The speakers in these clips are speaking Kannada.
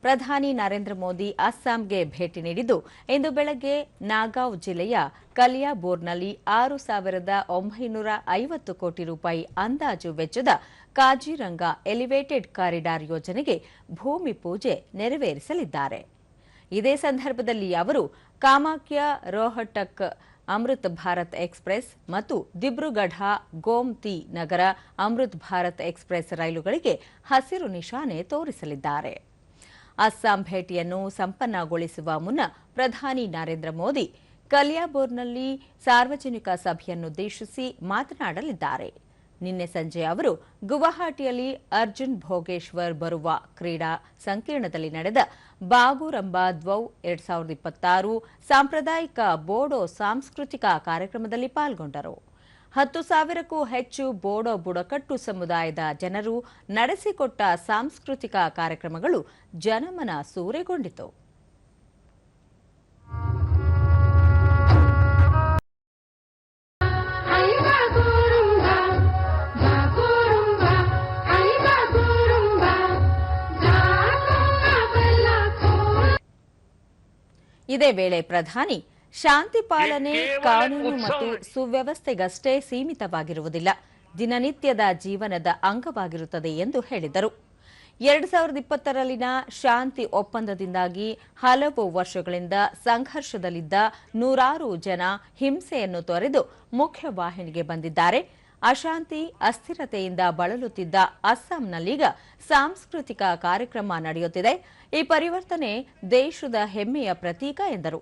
ಪ್ರಧಾನಿ ನರೇಂದ್ರ ಮೋದಿ ಅಸ್ಸಾಂಗೆ ಭೇಟಿ ನೀಡಿದ್ದು ಇಂದು ಬೆಳಗ್ಗೆ ನಾಗಾಂವ್ ಜಿಲ್ಲೆಯ ಕಲಿಯಾಬೋರ್ನಲ್ಲಿ 6,950 ಕೋಟಿ ರೂಪಾಯಿ ಅಂದಾಜು ವೆಚ್ಚದ ಕಾಜಿರಂಗ ಎಲಿವೇಟೆಡ್ ಕಾರಿಡಾರ್ ಯೋಜನೆಗೆ ಭೂಮಿ ಪೂಜೆ ನೆರವೇರಿಸಲಿದ್ದಾರೆ. ಇದೇ ಸಂದರ್ಭದಲ್ಲಿ ಅವರು ಕಾಮಾಖ್ಯ ರೋಹಟಕ್ ಅಮೃತ್ ಭಾರತ್ ಎಕ್ಸ್‌ಪ್ರೆಸ್ ಮತ್ತು ದಿಬ್ರುಗಢ ಗೋಮತಿ ನಗರ ಅಮೃತ್ ಭಾರತ್ ಎಕ್ಸ್‌ಪ್ರೆಸ್ ರೈಲುಗಳಿಗೆ ಹಸಿರು ನಿಶಾನೆ ತೋರಿಸಲಿದ್ದಾರೆ. ಅಸ್ಸಾಂ ಭೇಟಿಯನ್ನು ಸಂಪನ್ನಗೊಳಿಸುವ ಮುನ್ನ ಪ್ರಧಾನಿ ನರೇಂದ್ರ ಮೋದಿ ಕಲಿಯಾಬೋರ್ನಲ್ಲಿ ಸಾರ್ವಜನಿಕ ಸಭೆಯನ್ನುದ್ದೇಶಿಸಿ ಮಾತನಾಡಲಿದ್ದಾರೆ. ನಿನ್ನೆ ಸಂಜೆ ಅವರು ಗುವಾಹಟಿಯಲ್ಲಿ ಅರ್ಜುನ್ ಭೋಗೇಶ್ವರ್ ಬರುವ ಕ್ರೀಡಾ ಸಂಕೀರ್ಣದಲ್ಲಿ ನಡೆದ ಬಾಗುರಂಬಾ ದ್ವೌ 2026 ಸಾಂಪ್ರದಾಯಿಕ ಬೋಡೋ ಸಾಂಸ್ಕೃತಿಕ ಕಾರ್ಯಕ್ರಮದಲ್ಲಿ ಪಾಲ್ಗೊಂಡರು. 10,000ಕ್ಕೂ ಹೆಚ್ಚು ಬೋಡೋ ಬುಡಕಟ್ಟು ಸಮುದಾಯದ ಜನರು ನಡೆಸಿಕೊಟ್ಟ ಸಾಂಸ್ಕೃತಿಕ ಕಾರ್ಯಕ್ರಮಗಳು ಜನಮನ ಸೂರೆಗೊಂಡಿತು. ಇದೇ ವೇಳೆ ಪ್ರಧಾನಿ ಶಾಂತಿ ಪಾಲನೆ ಕಾನೂನು ಮತ್ತು ಸುವ್ಯವಸ್ಥೆಗಷ್ಟೇ ಸೀಮಿತವಾಗಿರುವುದಿಲ್ಲ, ದಿನನಿತ್ಯದ ಜೀವನದ ಅಂಗವಾಗಿರುತ್ತದೆ ಎಂದು ಹೇಳಿದರು. 2020ರಲ್ಲಿನ ಶಾಂತಿ ಒಪ್ಪಂದದಿಂದಾಗಿ ಹಲವು ವರ್ಷಗಳಿಂದ ಸಂಘರ್ಷದಲ್ಲಿದ್ದ ನೂರಾರು ಜನ ಹಿಂಸೆಯನ್ನು ತೊರೆದು ಮುಖ್ಯವಾಹಿನಿಗೆ ಬಂದಿದ್ದಾರೆ. ಅಶಾಂತಿ ಅಸ್ಥಿರತೆಯಿಂದ ಬಳಲುತ್ತಿದ್ದ ಅಸ್ಸಾಂನಲ್ಲೀಗ ಸಾಂಸ್ಕೃತಿಕ ಕಾರ್ಯಕ್ರಮ ನಡೆಯುತ್ತಿದೆ. ಈ ಪರಿವರ್ತನೆ ದೇಶದ ಹೆಮ್ಮೆಯ ಪ್ರತೀಕ ಎಂದರು.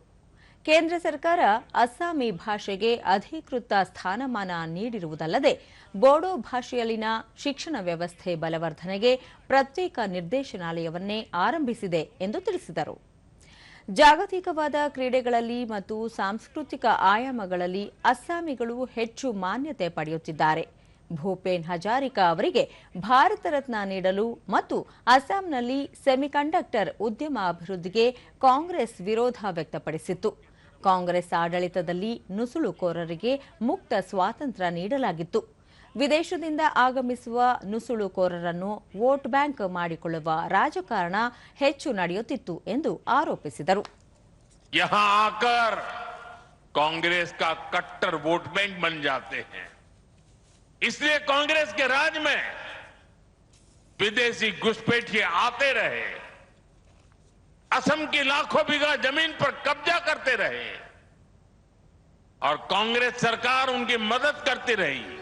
ಕೇಂದ್ರ ಸರ್ಕಾರ ಅಸ್ಸಾಮಿ ಭಾಷೆಗೆ ಅಧಿಕೃತ ಸ್ಥಾನಮಾನ ನೀಡಿರುವುದಲ್ಲದೆ ಬೋಡೋ ಭಾಷೆಯಲ್ಲಿನ ಶಿಕ್ಷಣ ವ್ಯವಸ್ಥೆ ಬಲವರ್ಧನೆಗೆ ಪ್ರತ್ಯೇಕ ನಿರ್ದೇಶನಾಲಯವನ್ನೇ ಆರಂಭಿಸಿದೆ ಎಂದು ತಿಳಿಸಿದರು. ಜಾಗತಿಕವಾದ ಕ್ರೀಡೆಗಳಲ್ಲಿ ಮತ್ತು ಸಾಂಸ್ಕೃತಿಕ ಆಯಾಮಗಳಲ್ಲಿ ಅಸ್ಸಾಮಿಗಳು ಹೆಚ್ಚು ಮಾನ್ಯತೆ ಪಡೆಯುತ್ತಿದ್ದಾರೆ. ಭೂಪೇನ್ ಹಜಾರಿಕಾ ಅವರಿಗೆ ಭಾರತ ರತ್ನ ನೀಡಲು ಮತ್ತು ಅಸ್ಸಾಂನಲ್ಲಿ ಸೆಮಿಕಂಡಕ್ಟರ್ ಉದ್ಯಮ ಅಭಿವೃದ್ಧಿಗೆ ಕಾಂಗ್ರೆಸ್ ವಿರೋಧ ವ್ಯಕ್ತಪಡಿಸಿತ್ತು. ಕಾಂಗ್ರೆಸ್ ಆಡಳಿತದಲ್ಲಿ ನುಸುಳುಕೋರರಿಗೆ ಮುಕ್ತ ಸ್ವಾತಂತ್ರ್ಯ ನೀಡಲಾಗಿತ್ತು. ವಿದೇಶದಿಂದ ಆಗಮಿಸುವ ನುಸುಳುಕೋರರನ್ನು ವೋಟ್ ಬ್ಯಾಂಕ್ ಮಾಡಿಕೊಳ್ಳುವ ರಾಜಕಾರಣ ಹೆಚ್ಚು ನಡೆಯುತ್ತಿತ್ತು ಎಂದು ಆರೋಪಿಸಿದರು. यहाँ आकर कांग्रेस का कट्टर वोट बैंक बन जाते हैं, इसलिए कांग्रेस के राज में विदेशी घुसपैठिए आते रहे, असम की लाखों बीघा जमीन पर कब्जा करते रहे और कांग्रेस सरकार उनकी मदद करती रही.